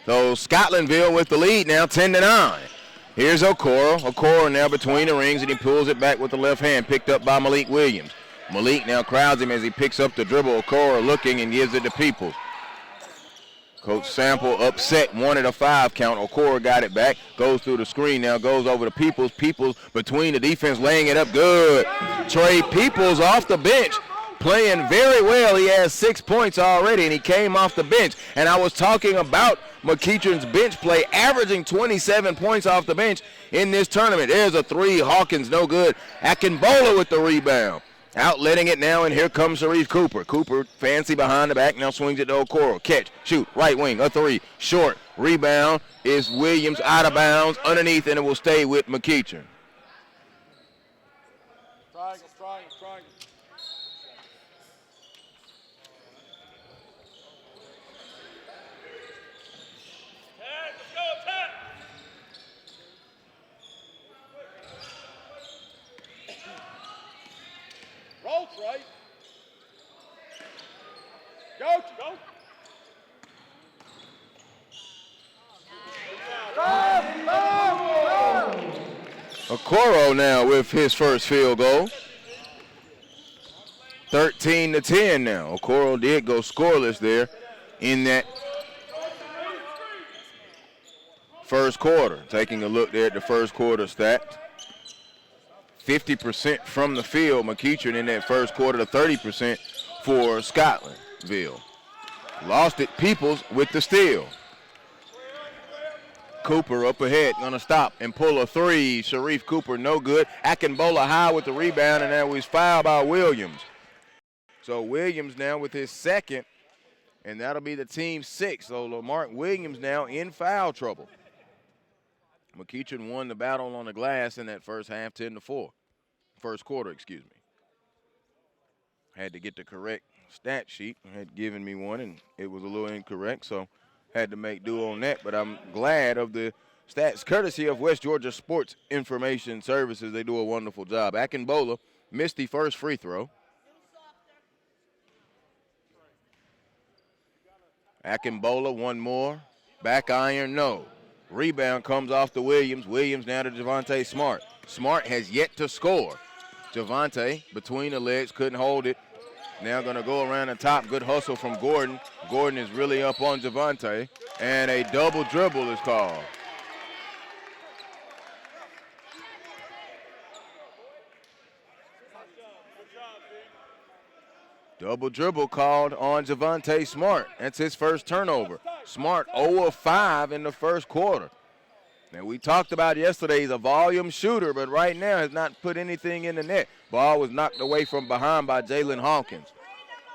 So Scotlandville with the lead now, 10-9. Here's Okoro. Okoro now between the rings, and he pulls it back with the left hand, picked up by Malik Williams. Malik now crowds him as he picks up the dribble. Okoro looking and gives it to Peoples. Coach Sample upset, wanted a 5 count. Okoro got it back, goes through the screen now, goes over to Peoples. Peoples between the defense, laying it up good. Trey Peoples off the bench, playing very well. He has 6 points already, and he came off the bench. And I was talking about McEachern's bench play, averaging 27 points off the bench in this tournament. There's a 3, Hawkins, no good. Akinbola with the rebound. Outletting it now, and here comes Sharif Cooper. Cooper, fancy behind the back, now swings it to Okoro. Catch, shoot, right wing, a 3, short. Rebound is Williams, out of bounds, underneath, and it will stay with McEachern. Triangle. Roll, Trey. Go. Okoro now with his first field goal. 13-10 now. Okoro did go scoreless there in that first quarter. Taking a look there at the first quarter stats. 50% from the field, McEachern in that first quarter to 30% for Scotlandville. Lost it, Peoples with the steal. Cooper up ahead, gonna stop and pull a 3. Sharif Cooper, no good. Akinbola high with the rebound, and that was fouled by Williams. So Williams now with his second, and that'll be the team's 6th. So Lamar Williams now in foul trouble. McEachern won the battle on the glass in that first half, 10-4. First quarter, excuse me. Had to get the correct stat sheet. Had given me one, and it was a little incorrect, so had to make do on that. But I'm glad of the stats, courtesy of West Georgia Sports Information Services. They do a wonderful job. Akinbola missed the first free throw. Akinbola, one more. Back iron, no. Rebound comes off to Williams. Williams now to Javonte Smart. Smart has yet to score. Javonte between the legs, couldn't hold it. Now going to go around the top. Good hustle from Gordon. Gordon is really up on Javonte. And a double dribble is called. Double dribble called on Javonte Smart. That's his first turnover. Smart 0 of 5 in the first quarter. Now, we talked about yesterday, he's a volume shooter, but right now has not put anything in the net. Ball was knocked away from behind by Jalen Hawkins.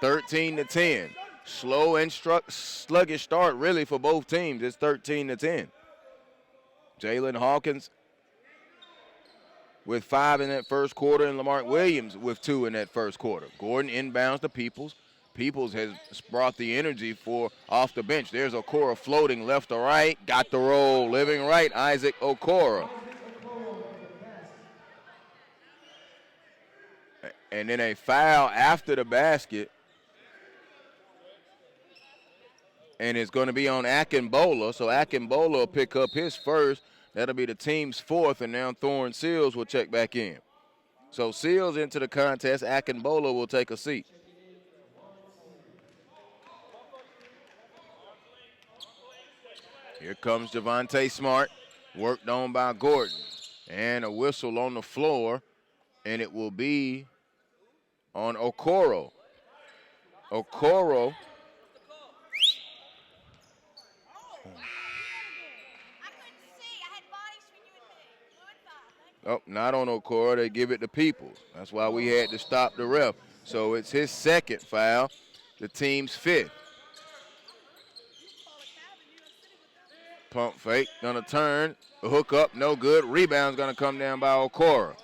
13-10. Slow and sluggish start, really, for both teams. It's 13-10. Jalen Hawkins with 5 in that first quarter, and Lamar Williams with 2 in that first quarter. Gordon inbounds to Peoples. Peoples has brought the energy for off the bench. There's Okoro floating left to right. Got the roll. Living right, Isaac Okoro. And then a foul after the basket. And it's going to be on Akinbola. So Akinbola will pick up his first. That'll be the team's 4th, and now Thorne Seals will check back in. So Seals into the contest. Akinbola will take a seat. Here comes Javonte Smart, worked on by Gordon. And a whistle on the floor, and it will be on Okoro. Okoro. Oh, not on Okoro. They give it to Peoples. That's why we had to stop the ref. So it's his second foul, the team's 5th. Pump fake, gonna turn, a hook up, no good. Rebound's gonna come down by Okoro.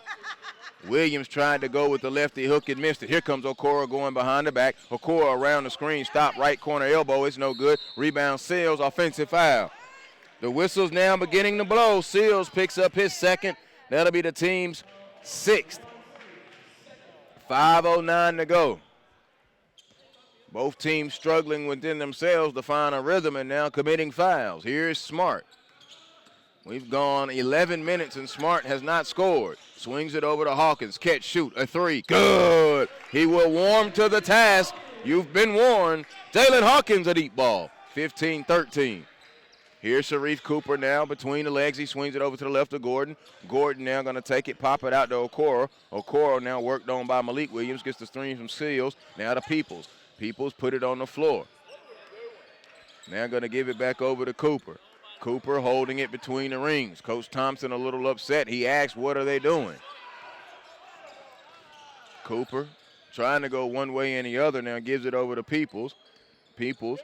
Williams tried to go with the lefty hook and missed it. Here comes Okoro going behind the back. Okoro around the screen, stop, right corner elbow, it's no good. Rebound Seals, offensive foul. The whistle's now beginning to blow. Seals picks up his second. That'll be the team's 6th. 5:09 to go. Both teams struggling within themselves to find a rhythm and now committing fouls. Here's Smart. We've gone 11 minutes and Smart has not scored. Swings it over to Hawkins. Catch, shoot, a three. Good. He will warm to the task. You've been warned. Jalen Hawkins a deep ball. 15-13. Here's Sharif Cooper now between the legs. He swings it over to the left of Gordon. Gordon now going to take it, pop it out to Okoro. Okoro now worked on by Malik Williams. Gets the screen from Seals. Now to Peoples. Peoples put it on the floor. Now going to give it back over to Cooper. Cooper holding it between the rings. Coach Thompson a little upset. He asks, what are they doing? Cooper trying to go one way and the other now, gives it over to Peoples. Peoples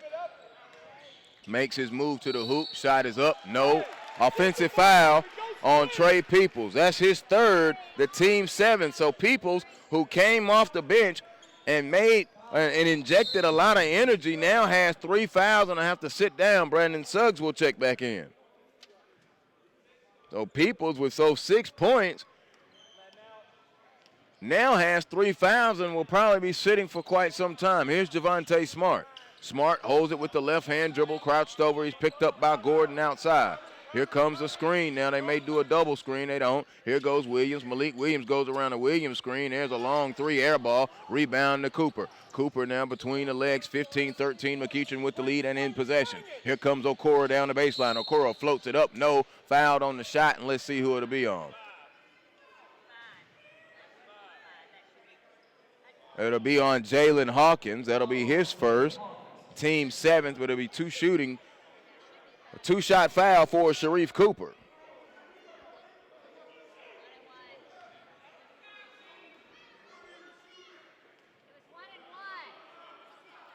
makes his move to the hoop. Shot is up. No. Offensive foul on Trey Peoples. That's his third, the team 7. So Peoples, who came off the bench and made and injected a lot of energy, now has 3 fouls and I have to sit down. Brandon Suggs will check back in. So Peoples with those 6 points now has 3 fouls and will probably be sitting for quite some time. Here's Javonte Smart. Smart holds it with the left hand dribble, crouched over. He's picked up by Gordon outside. Here comes the screen. Now they may do a double screen. They don't. Here goes Williams. Malik Williams goes around the Williams screen. There's a long 3 air ball. Rebound to Cooper. Cooper now between the legs. 15-13. McEachern with the lead and in possession. Here comes Okoro down the baseline. Okoro floats it up. No. Fouled on the shot, and let's see who it'll be on. It'll be on Jalen Hawkins. That'll be his first. Team 7th, but it'll be 2 shooting. A 2-shot foul for Sharif Cooper.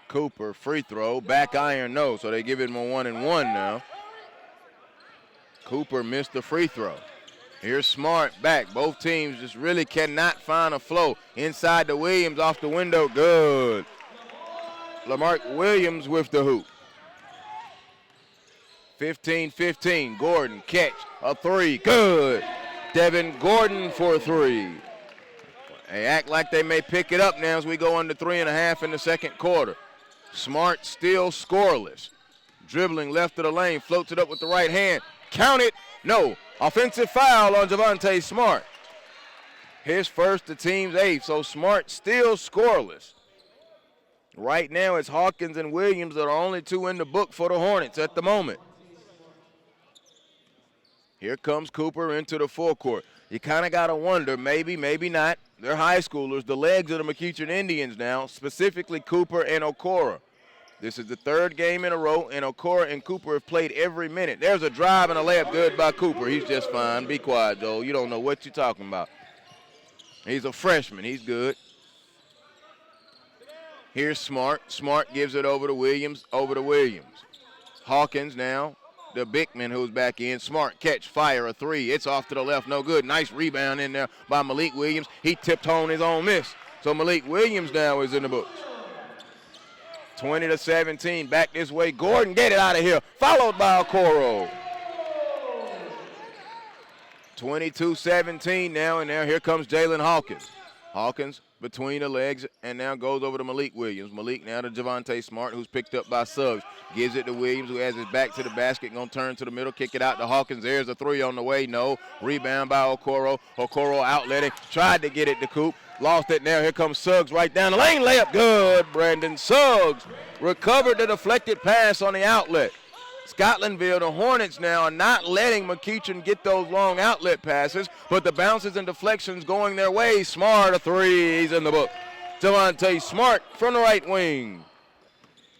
Cooper, free throw, back iron, no, so they give him a 1-and-1 now. Cooper missed the free throw. Here's Smart back. Both teams just really cannot find a flow. Inside to Williams, off the window, good. Lamarck Williams with the hoop. 15-15, Gordon, catch, a 3, good. Devin Gordon for 3. They act like they may pick it up now as we go under 3.5 in the second quarter. Smart still scoreless. Dribbling left of the lane, floats it up with the right hand. Count it, no. Offensive foul on Javonte Smart. His first, the team's 8th, so Smart still scoreless. Right now it's Hawkins and Williams that are only 2 in the book for the Hornets at the moment. Here comes Cooper into the forecourt. You kind of got to wonder, maybe, maybe not. They're high schoolers, the legs of the McEachern Indians now, specifically Cooper and Okoro. This is the 3rd game in a row, and Okoro and Cooper have played every minute. There's a drive and a layup good by Cooper. He's just fine. Be quiet, Joel. You don't know what you're talking about. He's a freshman. He's good. Here's Smart. Smart gives it over to Williams, Hawkins now, the big man who's back in. Smart catch, fire, a 3. It's off to the left, no good. Nice rebound in there by Malik Williams. He tipped home his own miss. So Malik Williams now is in the books. 20-17, back this way. Gordon, get it out of here. Followed by Okoro. 22-17 now, and now here comes Jalen Hawkins. Hawkins between the legs and now goes over to Malik Williams. Malik now to Javonte Smart, who's picked up by Suggs. Gives it to Williams, who has his back to the basket. Going to turn to the middle, kick it out to Hawkins. There's a 3 on the way. No. Rebound by Okoro. Okoro outletting. Tried to get it to Coop. Lost it now. Here comes Suggs right down the lane. Layup good. Brandon Suggs recovered the deflected pass on the outlet. Scotlandville, the Hornets now are not letting McEachern get those long outlet passes, but the bounces and deflections going their way. Smart, a 3. He's in the book. Javonte Smart from the right wing.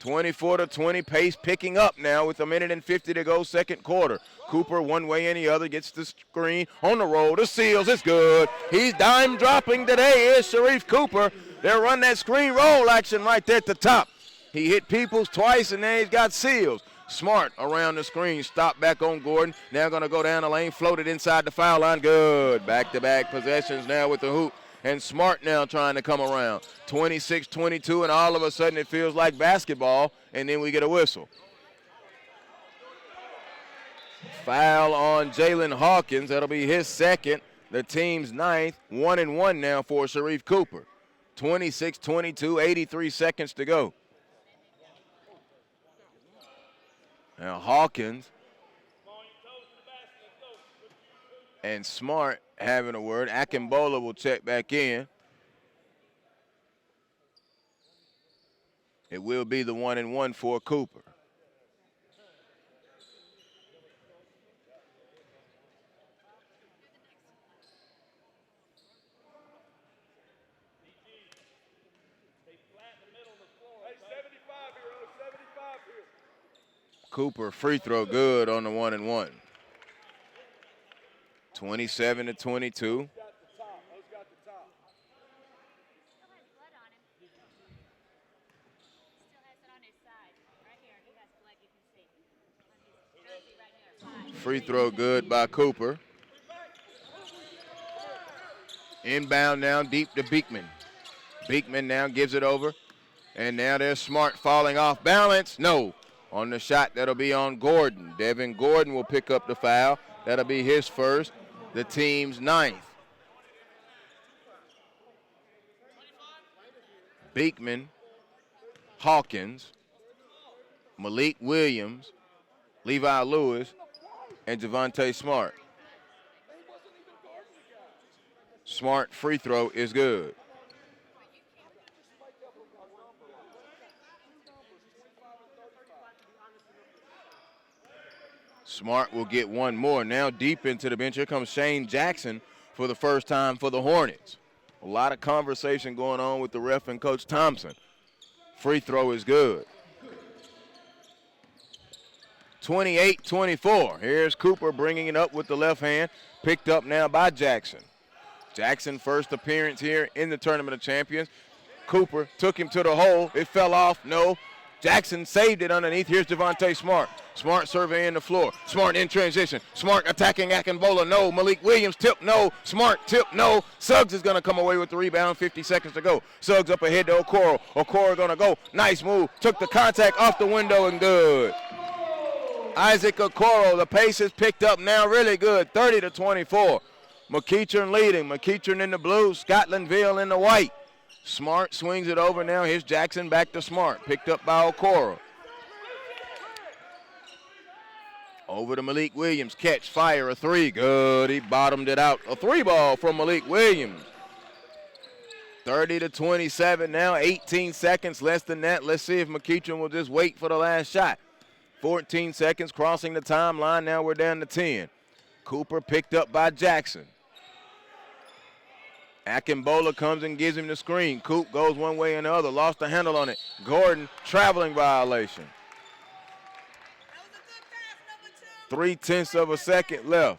24-20, pace picking up now with 1:50 to go, second quarter. Cooper one way and the other, gets the screen on the roll to Seals. It's good. He's dime dropping today is Sharif Cooper. They'll run that screen roll action right there at the top. He hit Peoples twice and then he's got Seals. Smart around the screen, stop back on Gordon. Now going to go down the lane, floated inside the foul line. Good. Back-to-back possessions now with the hoop. And Smart now trying to come around. 26-22, and all of a sudden it feels like basketball, and then we get a whistle. Foul on Jalen Hawkins. That'll be his second, the team's 9th. 1-and-1 now for Sharif Cooper. 26-22, 83 seconds to go. Now Hawkins and Smart having a word. Akinbola will check back in. It will be the 1-1 for Cooper. Cooper free throw good on the 1-1. 27-22. Free throw good by Cooper. Inbound now deep to Beekman. Beekman now gives it over. And now there's Smart falling off balance. No. On the shot, that'll be on Gordon. Devin Gordon will pick up the foul. That'll be his first, the team's 9th. Beekman, Hawkins, Malik Williams, Levi Lewis, and Javonte Smart. Smart free throw is good. Smart will get one more. Now deep into the bench. Here comes Shane Jackson for the first time for the Hornets. A lot of conversation going on with the ref and Coach Thompson. Free throw is good. 28-24. Here's Cooper bringing it up with the left hand. Picked up now by Jackson. Jackson first appearance here in the Tournament of Champions. Cooper took him to the hole. It fell off. No. Jackson saved it underneath. Here's Javonte Smart. Smart surveying the floor. Smart in transition. Smart attacking Akinbola. No. Malik Williams tip. No. Smart tip. No. Suggs is going to come away with the rebound. 50 seconds to go. Suggs up ahead to Okoro. Okoro going to go. Nice move. Took the contact off the window and good. Isaac Okoro. The pace is picked up now really good. 30-24. McEachern leading. McEachern in the blue. Scotlandville in the white. Smart swings it over now. Here's Jackson back to Smart. Picked up by Okoro. Over to Malik Williams. Catch, fire, a three. Good. He bottomed it out. A three ball from Malik Williams. 30-27 now. 18 seconds less than that. Let's see if McEachern will just wait for the last shot. 14 seconds crossing the timeline. Now we're down to 10. Cooper picked up by Jackson. Akinbola comes and gives him the screen. Coop goes one way and the other. Lost the handle on it. Gordon, traveling violation. 0.3 of a second left.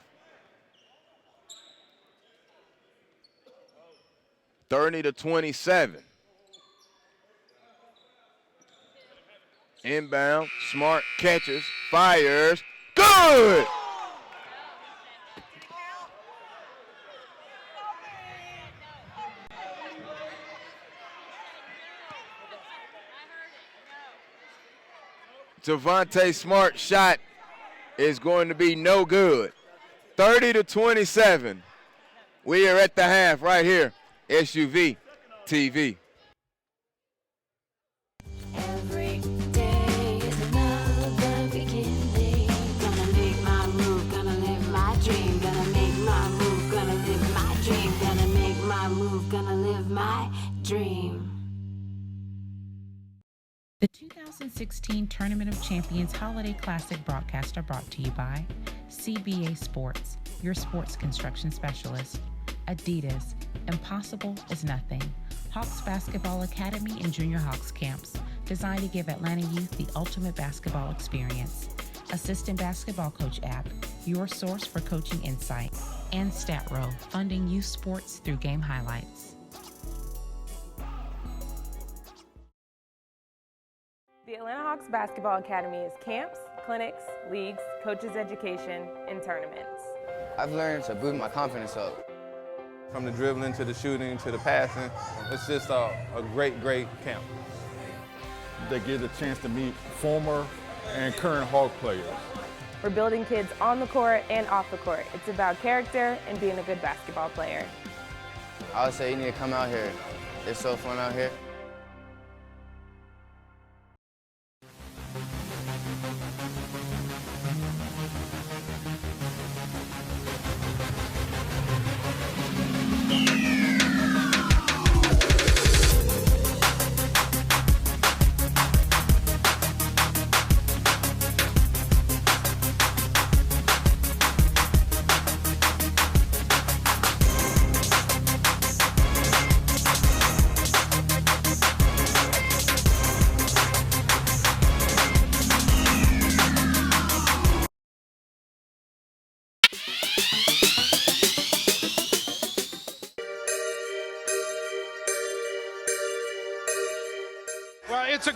30-27. Inbound, Smart catches, fires. Good! Javonte Smart shot is going to be no good. 30-27. We are at the half right here. SUVtv. Every day is another beginning. Gonna make my move, gonna live my dream. Gonna make my move, gonna live my dream. Gonna make my move, gonna live my dream. The 2016 Tournament of Champions Holiday Classic broadcasts are brought to you by CBA Sports, your sports construction specialist, Adidas, Impossible is Nothing, Hawks Basketball Academy and Junior Hawks Camps, designed to give Atlanta youth the ultimate basketball experience, Assistant Basketball Coach app, your source for coaching insight, and StatRow, funding youth sports through game highlights. The Atlanta Hawks Basketball Academy is camps, clinics, leagues, coaches' education, and tournaments. I've learned to boost my confidence up. From the dribbling to the shooting to the passing, it's just a great, great camp. They get a chance to meet former and current Hawk players. We're building kids on the court and off the court. It's about character and being a good basketball player. I would say you need to come out here. It's so fun out here.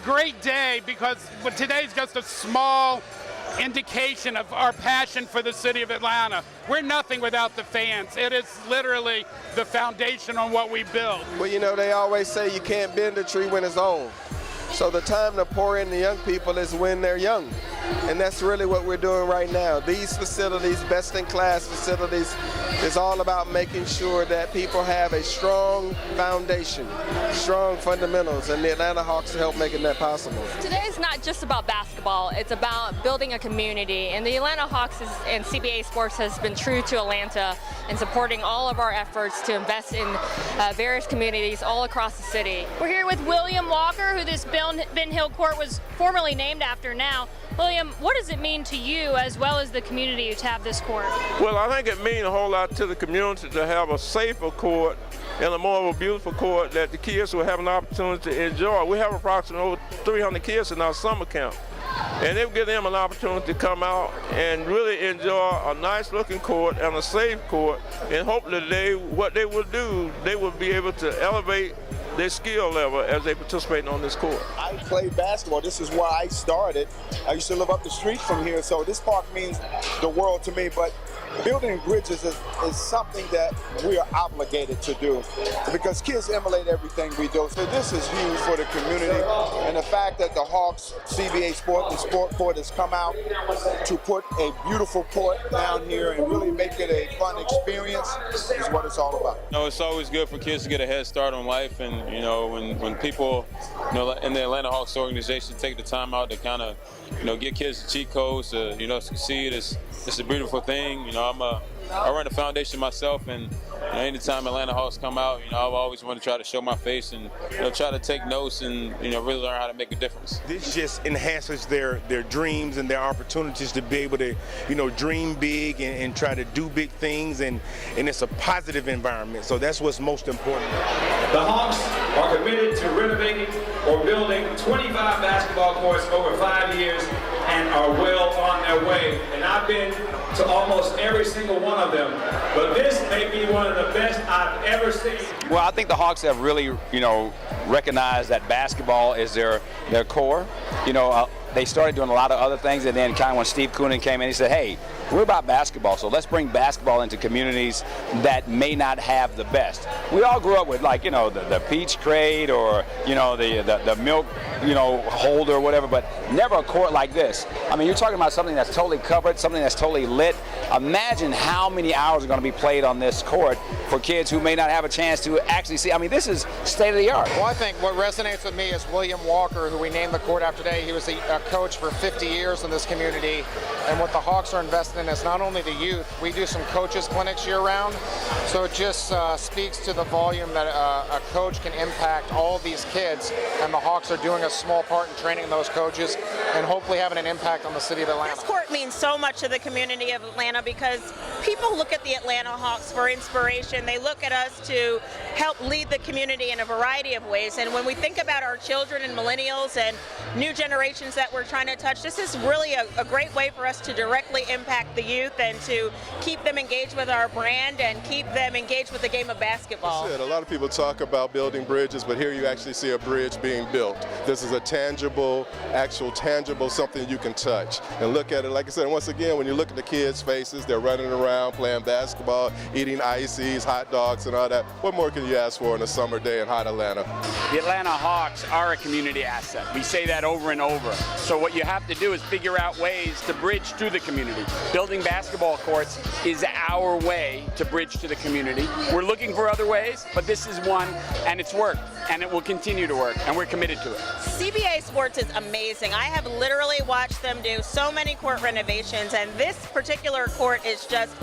great day because today's just a small indication of our passion for the city of Atlanta. We're nothing without the fans. It is literally the foundation on what we build. Well, you know, they always say you can't bend a tree when it's old. So the time to pour in the young people is when they're young. And that's really what we're doing right now. These facilities, best-in-class facilities, is all about making sure that people have a strong foundation, strong fundamentals, and the Atlanta Hawks help making that possible. Today is not just about basketball, it's about building a community. And the Atlanta Hawks and CBA Sports has been true to Atlanta and supporting all of our efforts to invest in various communities all across the city. We're here with William Walker, who this Ben Hill Court was formerly named after now. William, what does it mean to you as well as the community to have this court? Well, I think it means a whole lot to the community to have a safer court and a more of a beautiful court that the kids will have an opportunity to enjoy. We have approximately over 300 kids in our summer camp. And it will give them an opportunity to come out and really enjoy a nice looking court and a safe court. And hopefully what they will do, they will be able to elevate their skill level as they participate on this court. I played basketball. This is where I started. I used to live up the street from here, so this park means the world to me. But building bridges is something that we are obligated to do because kids emulate everything we do. So this is huge for the community, and the fact that the Hawks CBA Sport and Sport Court has come out to put a beautiful court down here and really make it a fun experience is what it's all about. You know, it's always good for kids to get a head start on life, and you know, when people, you know, in the Atlanta Hawks organization take the time out to kind of, you know, get kids the cheat codes to, you know, succeed, it's a beautiful thing. You know, I run a foundation myself, and you know, anytime Atlanta Hawks come out, you know, I always want to try to show my face and, you know, try to take notes and, you know, really learn how to make a difference. This just enhances their dreams and their opportunities to be able to, you know, dream big and try to do big things, and it's a positive environment. So that's what's most important. The Hawks are committed to renovating or building 25 basketball courts over 5 years and are well on their way. And I've been to almost every single one of them, but this may be one of the best I've ever seen. Well, I think the Hawks have really, you know, recognized that basketball is their core. You know, they started doing a lot of other things, and then kind of when Steve Koonin came in, he said, hey, we're about basketball, so let's bring basketball into communities that may not have the best. We all grew up with, like, you know, the peach crate or, you know, the milk, you know, holder or whatever, but never a court like this. I mean, you're talking about something that's totally covered, something that's totally lit. Imagine how many hours are going to be played on this court for kids who may not have a chance to actually see. I mean, this is state of the art. Well, I think what resonates with me is William Walker, who we named the court after today. He was a coach for 50 years in this community, and what the Hawks are investing in is not only the youth. We do some coaches clinics year-round, so it just speaks to the volume that a coach can impact all of these kids, and the Hawks are doing a small part in training those coaches and hopefully having an impact on the city of Atlanta. This court means so much to the community of Atlanta because people look at the Atlanta Hawks for inspiration. They look at us to help lead the community in a variety of ways, and when we think about our children and millennials and new generations that we're trying to touch, this is really a great way for us to directly impact the youth and to keep them engaged with our brand and keep them engaged with the game of basketball. A lot of people talk about building bridges, but here you actually see a bridge being built. This is a tangible, actual tangible, something you can touch and look at it. Like I said, once again, when you look at the kids' faces, they're running around, playing basketball, eating ices, hot dogs, and all that. What more can you ask for on a summer day in hot Atlanta? The Atlanta Hawks are a community asset. We say that over and over. So what you have to do is figure out ways to bridge to the community. Building basketball courts is our way to bridge to the community. We're looking for other ways, but this is one, and it's worked, and it will continue to work, and we're committed to it. CBA Sports is amazing. I have literally watched them do so many court renovations, and this particular court is just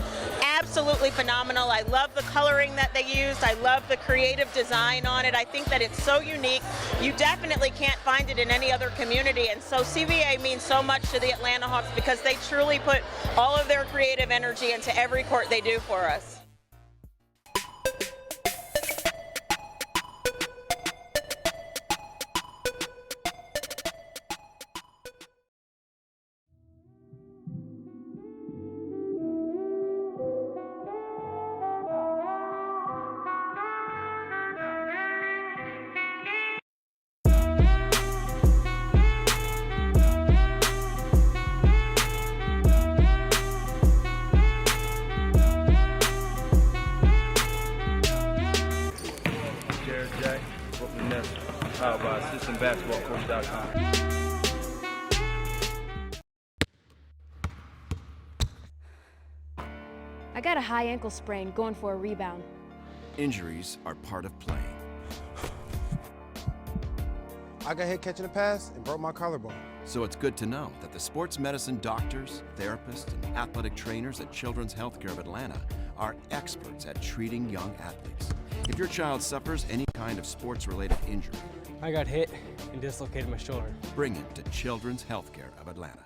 absolutely phenomenal. I love the coloring that they used. I love the creative design on it. I think that it's so unique. You definitely can't find it in any other community, and so CBA means so much to the Atlanta Hawks because they truly put all of their creative energy into every court they do for us. 25basketballcourts.com. I got a high ankle sprain going for a rebound. Injuries are part of playing. I got hit catching a pass and broke my collarbone. So it's good to know that the sports medicine doctors, therapists, and athletic trainers at Children's Healthcare of Atlanta are experts at treating young athletes. If your child suffers any kind of sports-related injury, I got hit and dislocated my shoulder. bring him to Children's Healthcare of Atlanta.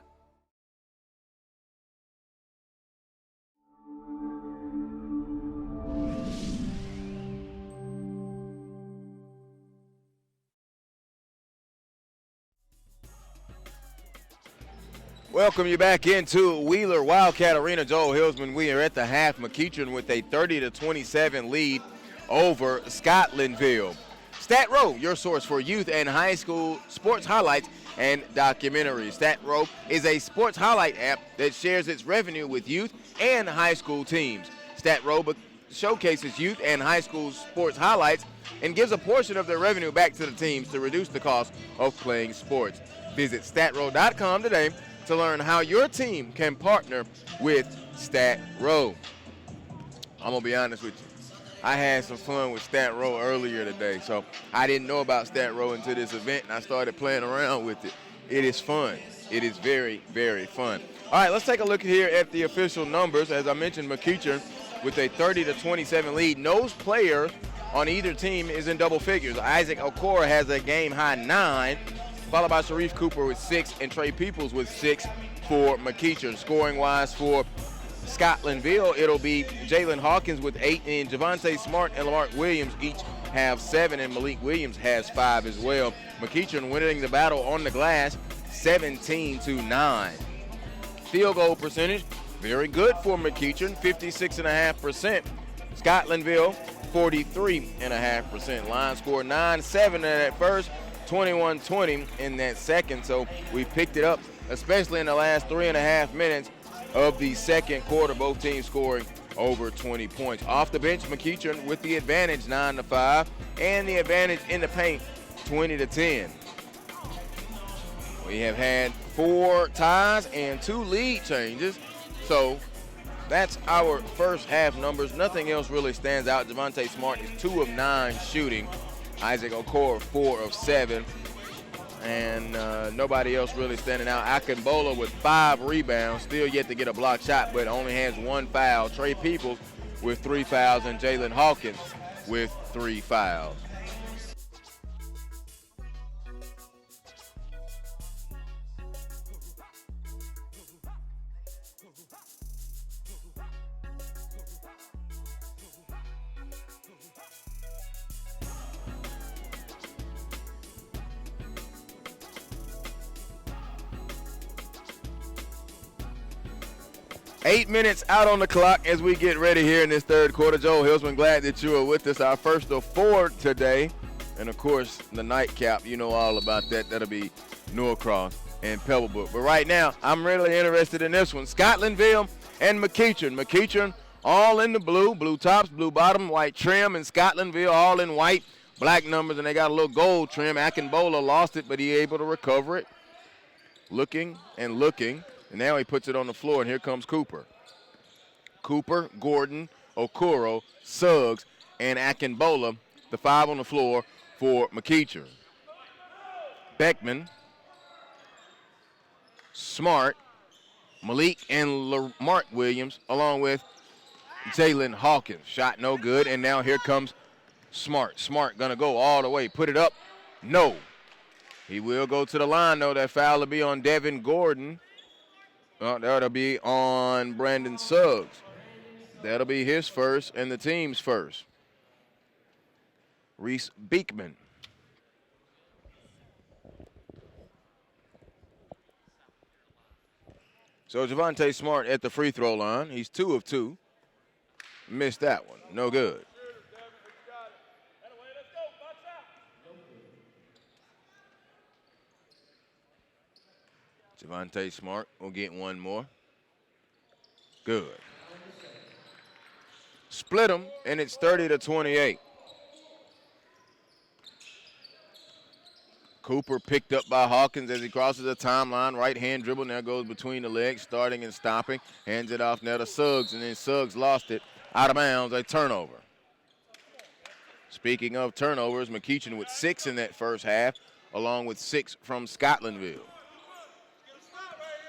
Welcome you back into Wheeler Wildcat Arena. Joel Hillsman, we are at the half. McEachern with a 30-27 lead over Scotlandville. Stat Row, your source for youth and high school sports highlights and documentaries. Stat Row is a sports highlight app that shares its revenue with youth and high school teams. Stat Row showcases youth and high school sports highlights and gives a portion of their revenue back to the teams to reduce the cost of playing sports. Visit statrow.com today to learn how your team can partner with Stat Row. I'm going to be honest with you. I had some fun with Stat Row earlier today, so I didn't know about Stat Row until this event, and I started playing around with it. It is fun. It is very, very fun. All right, let's take a look here at the official numbers. As I mentioned, McEachern with a 30-27 lead. No player on either team is in double figures. Isaac Okora has a game-high 9, followed by Sharif Cooper with 6 and Trey Peoples with 6 for McEachern. Scoring-wise for Scotlandville, it'll be Jalen Hawkins with 8, and Javonte Smart and Lamarck Williams each have 7, and Malik Williams has 5 as well. McEachern winning the battle on the glass 17-9. Field goal percentage, very good for McEachern, 56.5%. Scotlandville, 43.5%. Line score 9-7 in that first, 21-20 in that second. So we picked it up, especially in the last 3.5 minutes of the second quarter. Both teams scoring over 20 points. Off the bench, McEachern with the advantage 9-5, and the advantage in the paint 20-10. We have had 4 ties and 2 lead changes. So that's our first half numbers. Nothing else really stands out. Javonte Smart is 2 of 9 shooting. Isaac Okora 4 of 7. And nobody else really standing out. Akinbola with 5 rebounds, still yet to get a block shot, but only has 1 foul. Trey Peoples with 3 fouls, and Jalen Hawkins with 3 fouls. Eight minutes out on the clock as we get ready here in this third quarter. Joel Hillsman, glad that you are with us. Our first of 4 today. And, of course, the nightcap, you know all about that. That'll be Norcross and Pebblebrook. But right now, I'm really interested in this one. Scotlandville and McEachern. McEachern all in the blue. Blue tops, blue bottom, white trim. And Scotlandville all in white, black numbers. And they got a little gold trim. Akinbola lost it, but he able to recover it. Looking and looking. And now he puts it on the floor, and here comes Cooper. Cooper, Gordon, Okoro, Suggs, and Akinbola, the 5 on the floor for McEachern. Beckman, Smart, Malik, and Lamarck Williams, along with Jalen Hawkins. Shot no good, and now here comes Smart. Smart gonna go all the way. Put it up. No. He will go to the line, though. That foul will be on Devin Gordon. That'll be on Brandon Suggs. That'll be his first and the team's first. Reese Beekman. So Javonte Smart at the free throw line. He's 2 of 2. Missed that one. No good. Javonte Smart will get one more. Good. Split them, and it's 30-28. Cooper picked up by Hawkins as he crosses the timeline. Right hand dribble now goes between the legs, starting and stopping. Hands it off now to Suggs, and then Suggs lost it out of bounds, a turnover. Speaking of turnovers, McEachern with 6 in that first half, along with 6 from Scotlandville.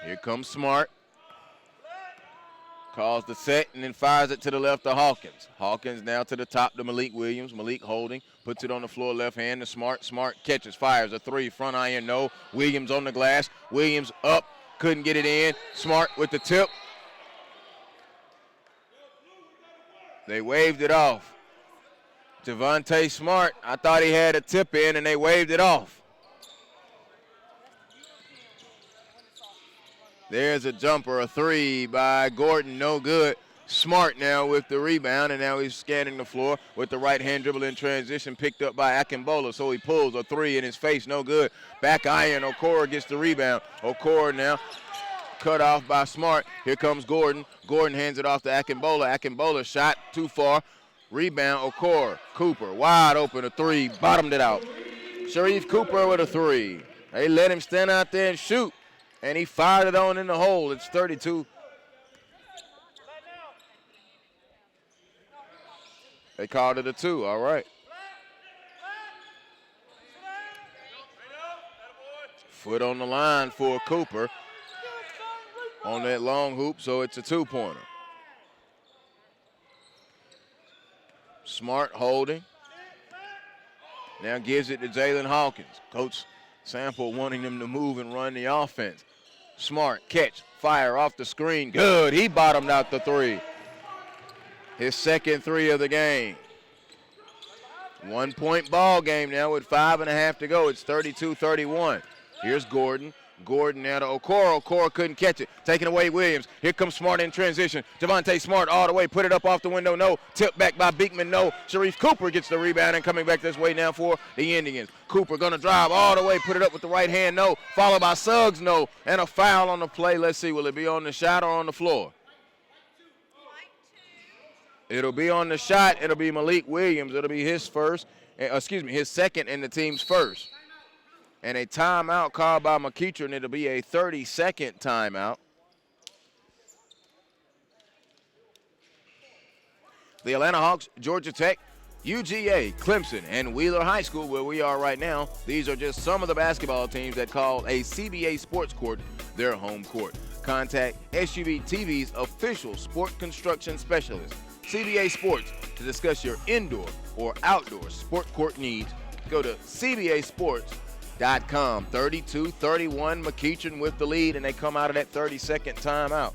Here comes Smart. Calls the set and then fires it to the left to Hawkins. Hawkins now to the top to Malik Williams. Malik holding, puts it on the floor left hand to Smart. Smart catches, fires a 3, front iron, no. Williams on the glass. Williams up, couldn't get it in. Smart with the tip. They waved it off. Javonte Smart, I thought he had a tip in and they waved it off. There's a jumper, a 3 by Gordon, no good. Smart now with the rebound, and now he's scanning the floor with the right-hand dribble in transition, picked up by Akinbola. So he pulls a 3 in his face, no good. Back iron, Okoro gets the rebound. Okoro now cut off by Smart. Here comes Gordon. Gordon hands it off to Akinbola. Akinbola shot too far. Rebound, Okoro. Cooper, wide open, a 3, bottomed it out. Sharif Cooper with a 3. They let him stand out there and shoot. And he fired it on in the hole. It's 32. They called it a 2, all right. Foot on the line for Cooper on that long hoop, so it's a 2-pointer. Smart holding. Now gives it to Jalen Hawkins. Coach Sample wanting them to move and run the offense. Smart catch, fire off the screen. Good, he bottomed out the 3. His second 3 of the game. 1-point ball game now with 5.5 to go. It's 32-31. Here's Gordon. Gordon now to Okoro. Okoro couldn't catch it. Taking away Williams. Here comes Smart in transition. Javonte Smart all the way. Put it up off the window. No. Tip back by Beekman. No. Sharif Cooper gets the rebound and coming back this way now for the Indians. Cooper going to drive all the way. Put it up with the right hand. No. Followed by Suggs. No. And a foul on the play. Let's see. Will it be on the shot or on the floor? It'll be on the shot. It'll be Malik Williams. It'll be his first. His second and the team's first. And a timeout called by McEachern. It'll be a 30-second timeout. The Atlanta Hawks, Georgia Tech, UGA, Clemson, and Wheeler High School, where we are right now. These are just some of the basketball teams that call a CBA sports court their home court. Contact SUVtv's official sport construction specialist, CBA Sports, to discuss your indoor or outdoor sport court needs. Go to CBAsports.com. 32-31, McEachern with the lead, and they come out of that 30-second timeout.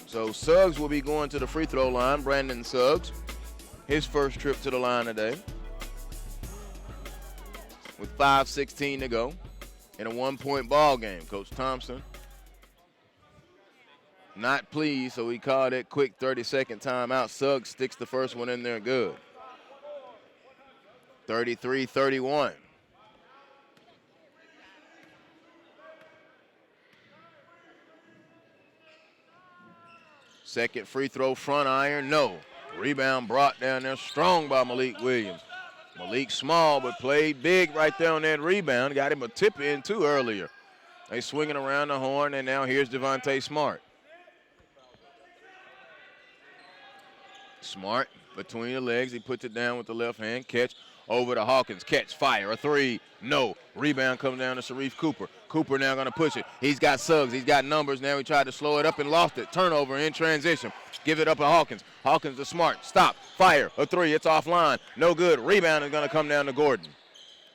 So Suggs will be going to the free throw line. Brandon Suggs, his first trip to the line today, with 5:16 to go in a 1-point ball game. Coach Thompson not pleased, so he called that quick 30-second timeout. Suggs sticks the first one in there good. 33-31. Second free throw, front iron, no. Rebound brought down there strong by Malik Williams. Malik small, but played big right there on that rebound. Got him a tip in too earlier. They swinging around the horn, and now here's Javonte Smart. Smart between the legs. He puts it down with the left hand. Catch over to Hawkins. Catch, fire, a 3. No. Rebound comes down to Sharif Cooper. Cooper now going to push it. He's got Suggs. He's got numbers. Now he tried to slow it up and lost it. Turnover in transition. Give it up to Hawkins. Hawkins to Smart. Stop. Fire, a 3. It's offline. No good. Rebound is going to come down to Gordon.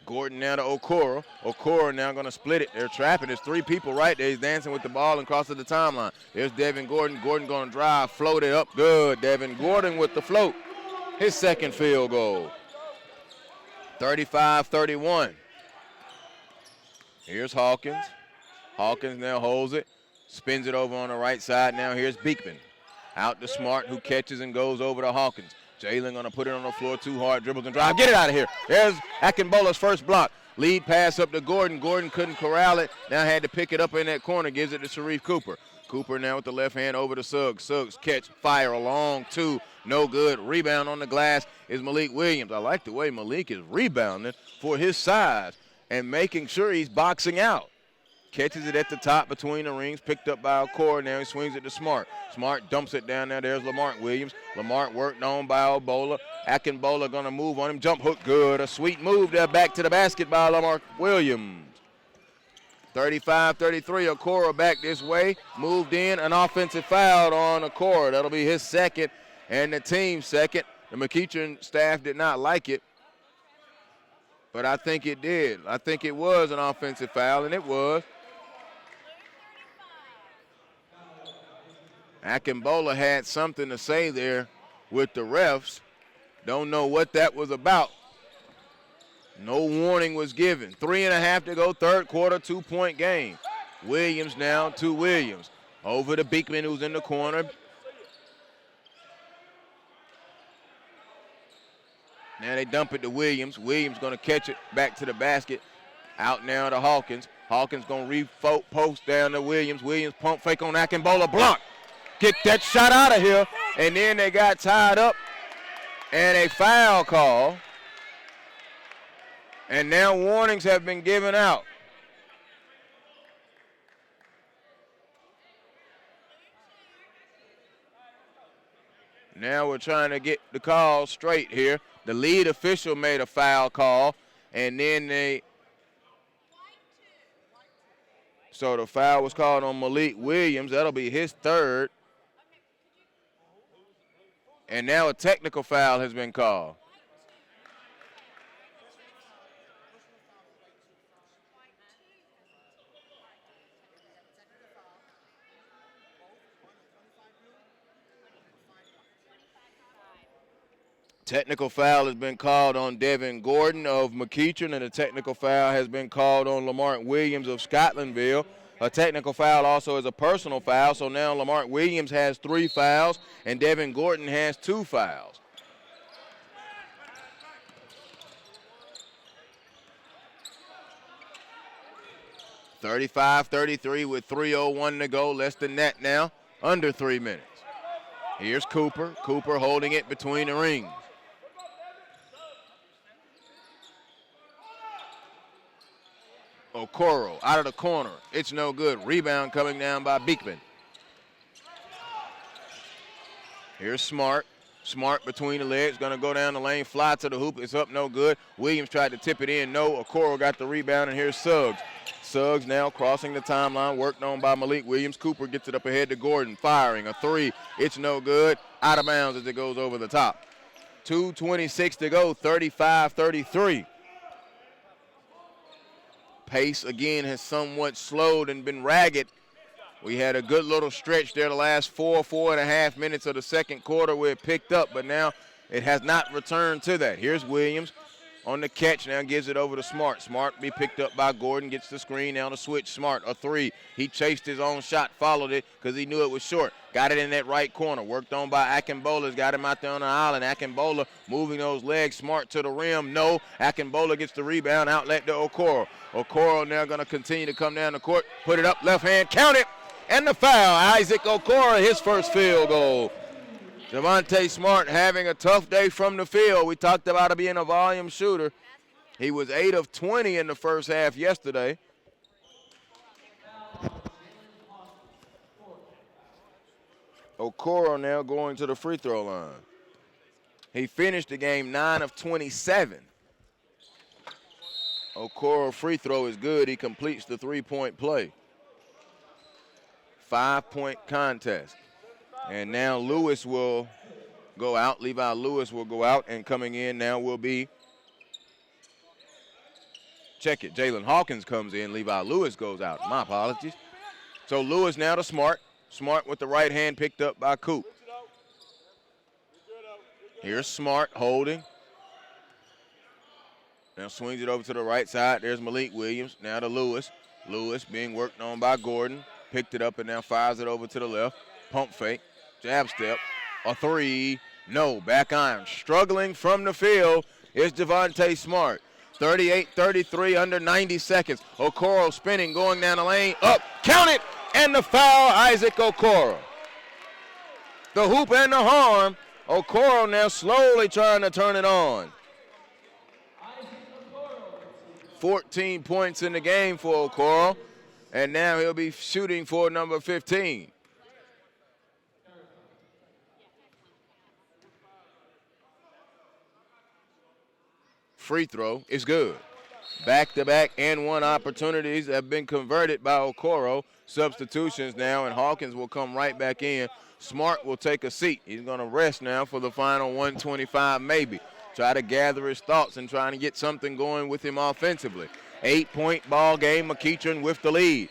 Gordon now to Okoro. Okoro now going to split it. They're trapping. There's 3 people right there. He's dancing with the ball and crosses the timeline. There's Devin Gordon. Gordon going to drive, float it up. Good. Devin Gordon with the float. His second field goal. 35-31. Here's Hawkins. Hawkins now holds it. Spins it over on the right side. Now here's Beekman. Out to Smart, who catches and goes over to Hawkins. Jalen going to put it on the floor too hard, dribbles and drive. Get it out of here. There's Akinbola's first block. Lead pass up to Gordon. Gordon couldn't corral it. Now had to pick it up in that corner. Gives it to Sharif Cooper. Cooper now with the left hand over to Suggs. Suggs catch, fire, along two. No good. Rebound on the glass is Malik Williams. I like the way Malik is rebounding for his size and making sure he's boxing out. Catches it at the top between the rings, picked up by Okoro. Now he swings it to Smart. Smart dumps it down there. There's Lamar Williams. Lamar worked on by Obola. Akinbola going to move on him. Jump hook good. A sweet move there back to the basket by Lamar Williams. 35-33, Okoro back this way. Moved in, an offensive foul on Okoro. That'll be his second and the team's second. The McEachern staff did not like it, but I think it did. I think it was an offensive foul, and it was. Akinbola had something to say there with the refs. Don't know what that was about. No warning was given. 3.5 to go, third quarter, 2-point game. Williams now to Williams. Over to Beekman, who's in the corner. Now they dump it to Williams. Williams going to catch it back to the basket. Out now to Hawkins. Hawkins going to post down to Williams. Williams pump fake on Akinbola, block. Get that shot out of here. And then they got tied up and a foul call. And now warnings have been given out. Now we're trying to get the call straight here. The lead official made a foul call, and then so the foul was called on Malik Williams. That'll be his third. And now a technical foul has been called. Technical foul has been called on Devin Gordon of McEachern, and a technical foul has been called on Lamar Williams of Scotlandville. A technical foul also is a personal foul, so now Lamar Williams has 3 fouls, and Devin Gordon has 2 fouls. (35-33) with 3:01 to go, less than that now, under 3 minutes. Here's Cooper. Cooper holding it between the rings. Okoro out of the corner. It's no good. Rebound coming down by Beekman. Here's Smart. Smart between the legs. Going to go down the lane. Fly to the hoop. It's up, no good. Williams tried to tip it in. No. Okoro got the rebound, and here's Suggs. Suggs now crossing the timeline. Worked on by Malik Williams. Cooper gets it up ahead to Gordon. Firing a 3. It's no good. Out of bounds as it goes over the top. 2:26 to go. 35-33. Pace again has somewhat slowed and been ragged. We had a good little stretch there the last 4.5 minutes of the second quarter where it picked up, but now it has not returned to that. Here's Williams on the catch now, gives it over to Smart. Smart be picked up by Gordon, gets the screen now to switch. Smart, a 3. He chased his own shot, followed it because he knew it was short. Got it in that right corner. Worked on by Akinbola. Got him out there on the island. Akinbola moving those legs. Smart to the rim. No. Akinbola gets the rebound. Outlet to Okoro. Okoro now going to continue to come down the court. Put it up. Left hand. Count it. And the foul. Isaac Okoro, his first field goal. Javonte Smart having a tough day from the field. We talked about it being a volume shooter. He was 8 of 20 in the first half yesterday. Okoro now going to the free throw line. He finished the game 9 of 27. Okoro free throw is good. He completes the 3-point play. 5-point contest. And now Lewis will go out. Levi Lewis will go out, and coming in now will be, check it, Jalen Hawkins comes in. Levi Lewis goes out. My apologies. So Lewis now to Smart. Smart with the right hand picked up by Coop. Here's Smart holding. Now swings it over to the right side. There's Malik Williams. Now to Lewis. Lewis being worked on by Gordon. Picked it up and now fires it over to the left. Pump fake. Jab step. A 3. No. Back iron. Struggling from the field is Javonte Smart. 38-33, under 90 seconds. Okoro spinning, going down the lane, up, count it, and the foul, Isaac Okoro. The hoop and the harm. Okoro now slowly trying to turn it on. 14 points in the game for Okoro, and now he'll be shooting for number 15. Free throw is good. Back-to-back and one opportunities have been converted by Okoro. Substitutions now, and Hawkins will come right back in. Smart will take a seat. He's going to rest now for the final 125 maybe. Try to gather his thoughts and trying to get something going with him offensively. 8-point ball game, McEachern with the lead.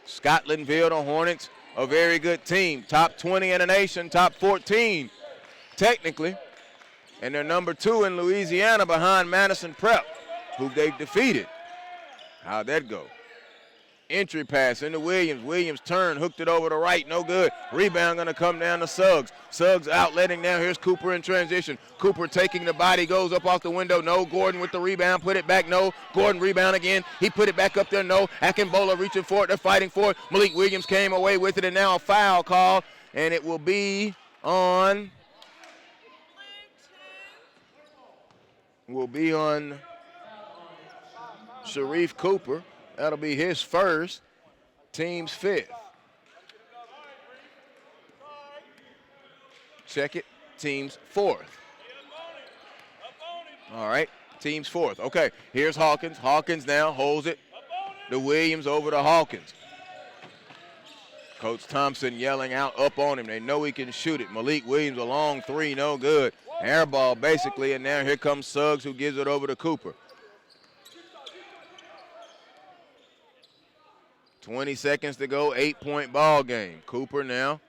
Scotlandville, the Hornets, a very good team. Top 20 in the nation, top 14 technically. And they're number 2 in Louisiana behind Madison Prep, who they've defeated. How'd that go? Entry pass into Williams. Williams turned, hooked it over to right, no good. Rebound gonna come down to Suggs. Suggs outletting now, here's Cooper in transition. Cooper taking the body, goes up off the window, no. Gordon with the rebound, put it back, no. Gordon rebound again, he put it back up there, no. Akinbola reaching for it, they're fighting for it. Malik Williams came away with it, and now a foul call, and it will be on Sharif Cooper. That'll be his first, team's 5th. Check it, team's 4th. All right, team's 4th. Okay, here's Hawkins. Hawkins now holds it to Williams, over to Hawkins. Coach Thompson yelling out up on him. They know he can shoot it. Malik Williams, a long 3, no good. Air ball basically, and now here comes Suggs, who gives it over to Cooper. 20 seconds to go, 8-point ball game. Cooper now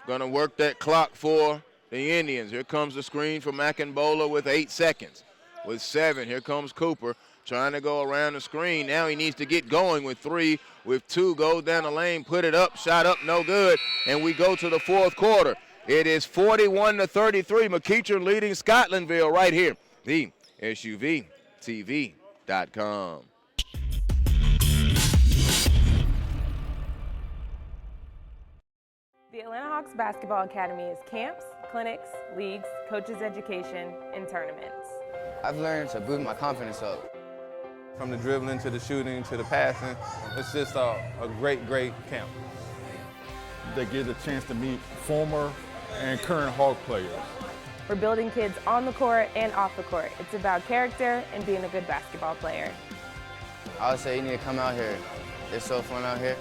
gonna work that clock for the Indians. Here comes the screen from Akinbola with 8 seconds. With 7, here comes Cooper trying to go around the screen. Now he needs to get going with 3. With 2, goes down the lane, put it up, shot up, no good. And we go to the 4th quarter. It is 41-33. McEachern leading Scotlandville right here. The SUVtv.com. The Atlanta Hawks Basketball Academy is camps, clinics, leagues, coaches' education, and tournaments. I've learned to boost my confidence up. From the dribbling to the shooting to the passing, it's just a great, great camp. They get a chance to meet former and current Hawk players. We're building kids on the court and off the court. It's about character and being a good basketball player. I would say you need to come out here. It's so fun out here.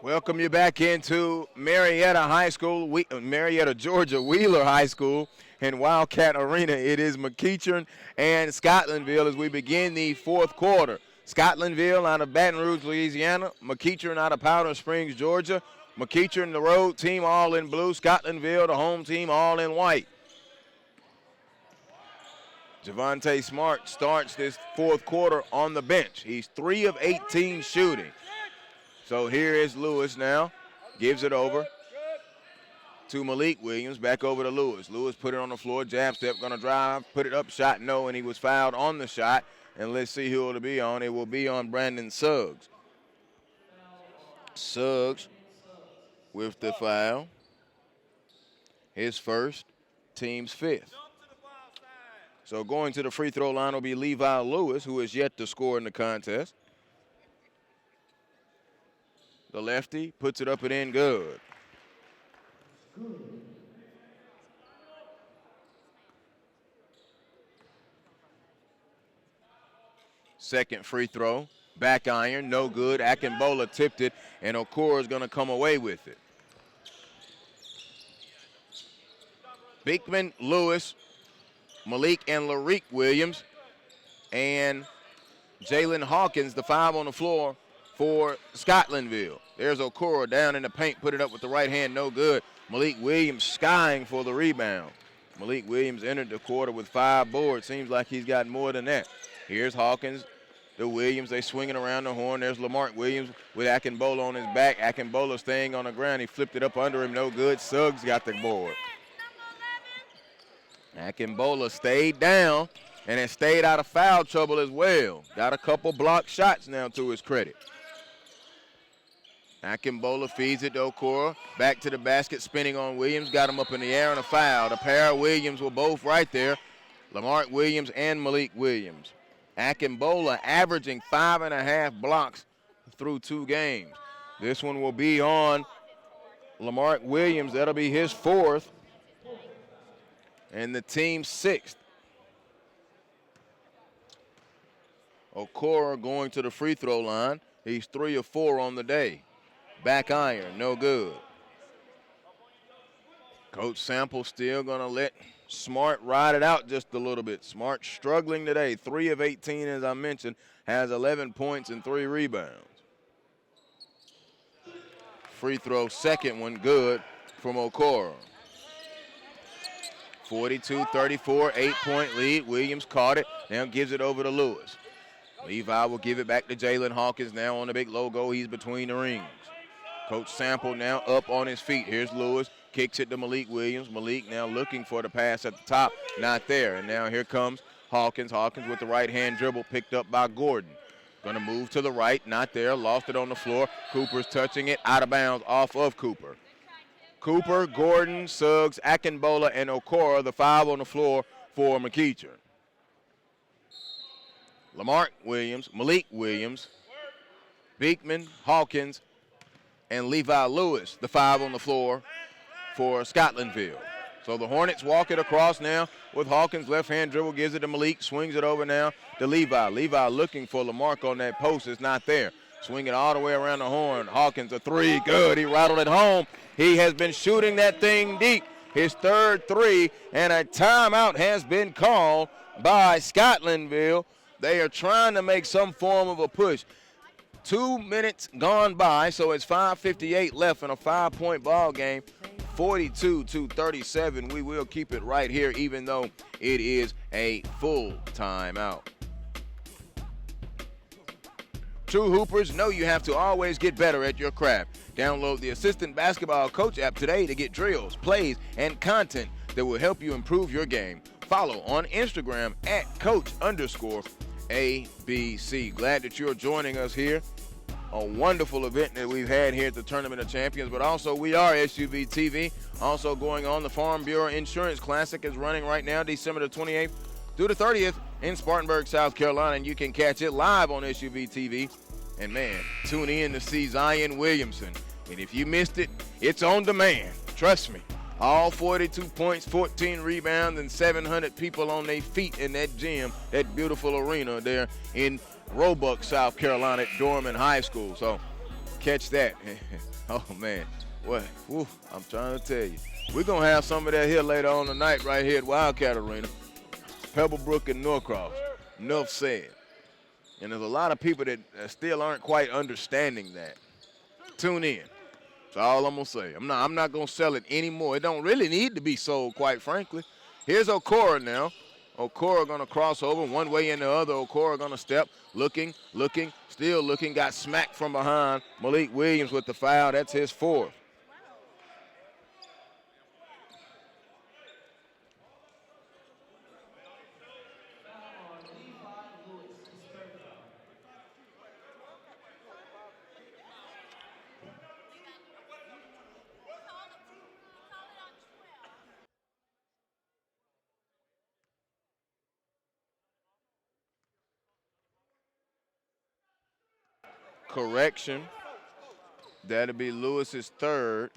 Welcome you back into Marietta High School, Marietta, Georgia, Wheeler High School and Wildcat Arena. It is McEachern and Scotlandville as we begin the 4th quarter. Scotlandville out of Baton Rouge, Louisiana. McEachern out of Powder Springs, Georgia. McEachern, the road team, all in blue. Scotlandville, the home team, all in white. Javonte Smart starts this 4th quarter on the bench. He's 3 of 18 shooting. So here is Lewis now, gives it over to Malik Williams, back over to Lewis. Lewis put it on the floor, jab step, gonna drive, put it up, shot, no, and he was fouled on the shot. And let's see who it'll be on. It will be on Brandon Suggs. Suggs with the foul. His first, team's 5th. So going to the free throw line will be Levi Lewis, who is yet to score in the contest. The lefty puts it up and in good. Second free throw, back iron, no good. Akinbola tipped it, and Okoro is going to come away with it. Beekman, Lewis, Malik and Larique Williams, and Jalen Hawkins, the 5 on the floor for Scotlandville. There's Okoro down in the paint, put it up with the right hand, no good. Malik Williams skying for the rebound. Malik Williams entered the quarter with 5 boards. Seems like he's got more than that. Here's Hawkins, the Williams. They swinging around the horn. There's Lamar Williams with Akinbola on his back. Akinbola staying on the ground. He flipped it up under him, no good. Suggs got the board. Akinbola stayed down and has stayed out of foul trouble as well. Got a couple block shots now to his credit. Akinbola feeds it to Okoro. Back to the basket, spinning on Williams. Got him up in the air and a foul. The pair of Williams were both right there. Lamar Williams and Malik Williams. Akinbola averaging 5.5 blocks through 2 games. This one will be on Lamar Williams. That'll be his 4th. And the team's 6th. Okoro going to the free throw line. He's 3 of 4 on the day. Back iron, no good. Coach Sample still going to let Smart ride it out just a little bit. Smart struggling today. 3 of 18, as I mentioned, has 11 points and 3 rebounds. Free throw, second one, good from Okoro. 42-34, 8-point lead. Williams caught it, now gives it over to Lewis. Levi will give it back to Jalen Hawkins now on the big logo. He's between the rings. Coach Sample now up on his feet. Here's Lewis, kicks it to Malik Williams. Malik now looking for the pass at the top, not there. And now here comes Hawkins. Hawkins with the right-hand dribble picked up by Gordon. Gonna move to the right, not there, lost it on the floor. Cooper's touching it, out of bounds, off of Cooper. Cooper, Gordon, Suggs, Akinbola, and Okoro, the 5 on the floor for McEachern. Lamar Williams, Malik Williams, Beekman, Hawkins, and Levi Lewis, the 5 on the floor for Scotlandville. So the Hornets walk it across now with Hawkins, left-hand dribble, gives it to Malik, swings it over now to Levi. Levi looking for Lamarck on that post, it's not there. Swing it all the way around the horn. Hawkins, a 3, good. He rattled it home. He has been shooting that thing deep. His 3rd 3, and a timeout has been called by Scotlandville. They are trying to make some form of a push. 2 minutes gone by, so it's 5:58 left in a 5-point ball game. 42-37. We will keep it right here, even though it is a full timeout. True hoopers know you have to always get better at your craft. Download the Assistant Basketball Coach app today to get drills, plays, and content that will help you improve your game. Follow on Instagram at Coach_ABC. Glad that you're joining us here. A wonderful event that we've had here at the Tournament of Champions, but also we are SUVtv. Also going on, the Farm Bureau Insurance Classic is running right now, December the 28th through the 30th in Spartanburg, South Carolina, and you can catch it live on SUVtv. And man, tune in to see Zion Williamson. And if you missed it, it's on demand. Trust me. All 42 points, 14 rebounds, and 700 people on their feet in that gym, that beautiful arena there in Roebuck, South Carolina at Dorman High School. So catch that. Oh, man. What? Whew, I'm trying to tell you. We're going to have some of that here later on tonight right here at Wildcat Arena. Pebblebrook and Norcross. Enough said. And there's a lot of people that still aren't quite understanding that. Tune in. That's all I'm going to say. I'm not going to sell it anymore. It don't really need to be sold, quite frankly. Here's Okoro now. Okoro going to cross over one way and the other. Okoro going to step, looking, still looking. Got smacked from behind. Malik Williams with the foul. That's his 4th. Correction. That'll be Lewis's 3rd.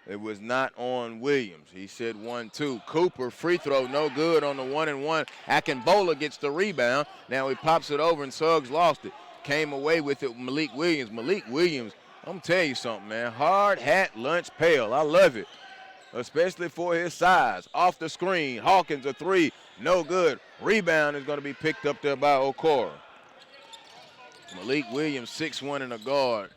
It was not on Williams. He said 1-2. Cooper, free throw, no good on the 1-and-1. Akinbola gets the rebound. Now he pops it over, and Suggs lost it. Came away with it, Malik Williams. Malik Williams, I'm telling you something, man. Hard hat, lunch pail. I love it, especially for his size. Off the screen, Hawkins a three, no good. Rebound is going to be picked up there by Okoro. Malik Williams, 6'1" and a guard.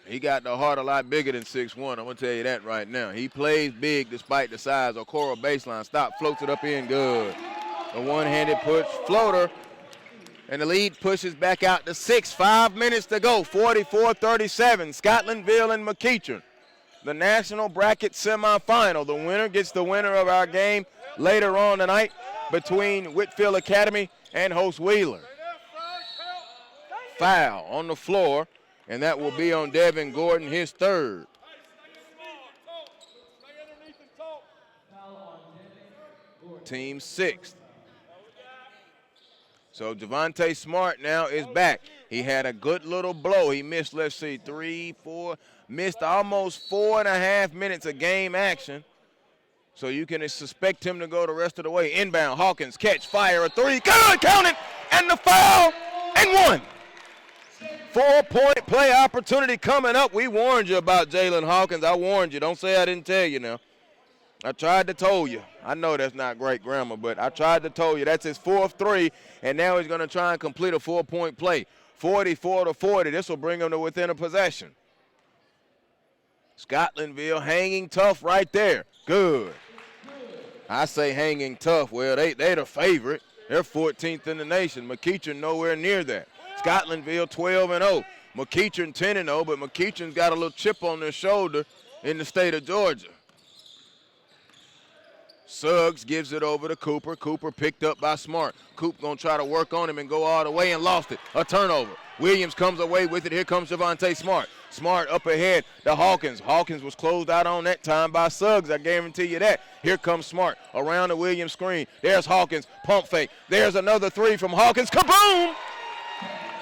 He got the heart a lot bigger than 6'1". I'm going to tell you that right now. He plays big despite the size. Okoro baseline, stop, floats it up in, good. A one-handed push, floater, and the lead pushes back out to 6. 5 minutes to go, 44-37. Scotlandville and McEachern. The national bracket semifinal. The winner gets the winner of our game later on tonight between Whitfield Academy and host Wheeler. Foul on the floor, and that will be on Devin Gordon, his third. Team sixth. So Javonte Smart now is back. He had a good little blow. He missed, let's see, 3, 4, missed almost 4.5 minutes of game action. So you can suspect him to go the rest of the way. Inbound, Hawkins, catch, fire, a three, good, count it, and the foul, and one. 4-point play opportunity coming up. We warned you about Jalen Hawkins. I warned you. Don't say I didn't tell you now. I tried to tell you. I know that's not great grammar, but I tried to tell you. That's his fourth three, and now he's going to try and complete a 4-point play. 44-40. This will bring him to within a possession. Scotlandville hanging tough right there. Good. I say hanging tough. Well, they're the favorite. They're 14th in the nation. McEachern nowhere near that. Scotlandville 12-0. McEachern 10-0, but McEachern's got a little chip on their shoulder in the state of Georgia. Suggs gives it over to Cooper. Cooper picked up by Smart. Coop gonna try to work on him and go all the way and lost it. A turnover. Williams comes away with it. Here comes Javonte Smart. Smart up ahead to Hawkins. Hawkins was closed out on that time by Suggs. I guarantee you that. Here comes Smart around the Williams screen. There's Hawkins. Pump fake. There's another three from Hawkins. Kaboom!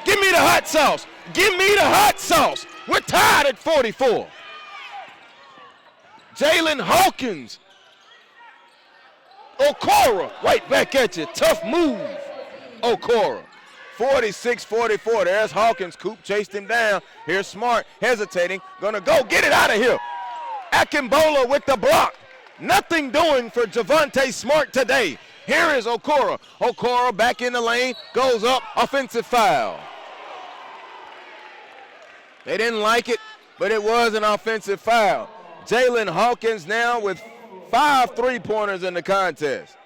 Give me the hot sauce. Give me the hot sauce. We're tied at 44. Jalen Hawkins. Okoro right back at you. Tough move. Okoro. 46-44. There's Hawkins. Coop chased him down. Here's Smart hesitating. Gonna go get it out of here. Akinbola with the block. Nothing doing for Javonte Smart today. Here is Okoro. Okoro back in the lane. Goes up. Offensive foul. They didn't like it, but it was an offensive foul. Jalen Hawkins now with 5 3-pointers in the contest.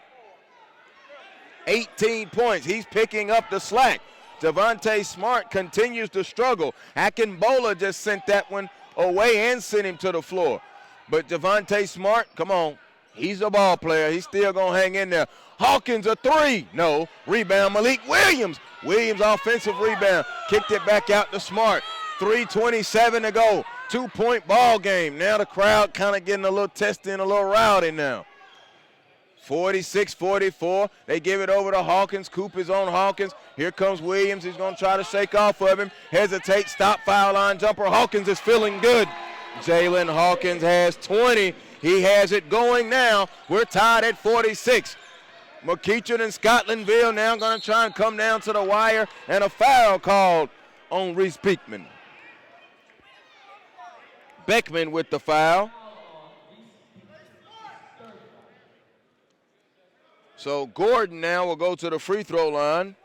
18 points. He's picking up the slack. Javonte Smart continues to struggle. Akinbola just sent that one away and sent him to the floor. But Javonte Smart, come on. He's a ball player. He's still going to hang in there. Hawkins a three. No. Rebound, Malik Williams. Williams offensive rebound. Kicked it back out to Smart. 3:27 to go. 2-point ball game. Now the crowd kind of getting a little testy and a little rowdy now. 46-44. They give it over to Hawkins. Coop is on Hawkins. Here comes Williams. He's going to try to shake off of him. Hesitate. Stop. Foul line jumper. Hawkins is feeling good. Jalen Hawkins has 20. He has it going now. We're tied at 46. McEachern and Scotlandville now going to try and come down to the wire, and a foul called on Reese Beekman. Beckman with the foul. So Gordon now will go to the free throw line.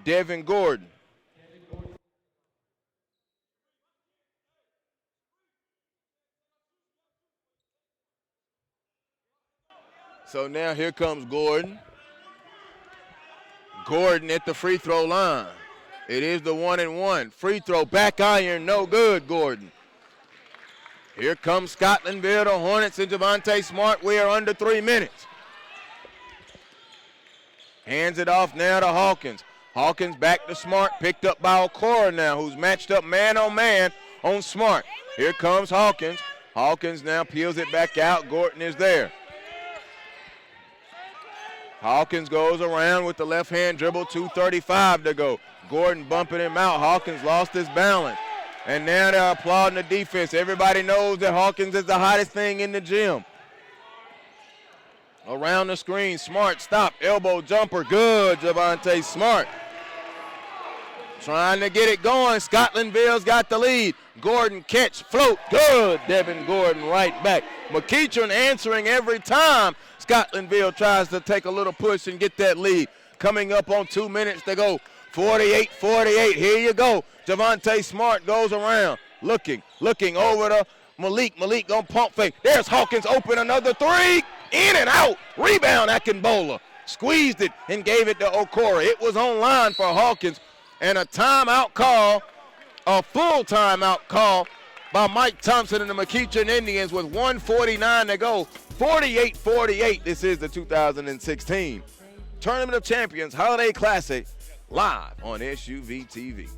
Devin Gordon. So now here comes Gordon. Gordon at the free throw line. It is the 1-and-1. Free throw, back iron, no good, Gordon. Here comes Scotlandville, the Hornets, and Javonte Smart. We are under 3 minutes. Hands it off now to Hawkins. Hawkins back to Smart, picked up by Okoro now, who's matched up man-on-man on Smart. Here comes Hawkins. Hawkins now peels it back out. Gordon is there. Hawkins goes around with the left hand dribble, 2:35 to go. Gordon bumping him out. Hawkins lost his balance. And now they're applauding the defense. Everybody knows that Hawkins is the hottest thing in the gym. Around the screen, Smart, stop, elbow jumper, good, Javonte Smart. Trying to get it going, Scotlandville's got the lead. Gordon catch, float, good, Devin Gordon right back. McEachern answering every time Scotlandville tries to take a little push and get that lead. Coming up on 2 minutes to go, 48-48, here you go. Javonte Smart goes around, looking over to Malik. Malik gonna pump fake. There's Hawkins open, another three. In and out. Rebound, Akinbola. Squeezed it and gave it to Okora. It was online for Hawkins. And a timeout call, a full timeout call by Mike Thompson and the McEachern Indians with 1:49 to go. 48-48. This is the 2016 Tournament of Champions Holiday Classic live on SUVtv.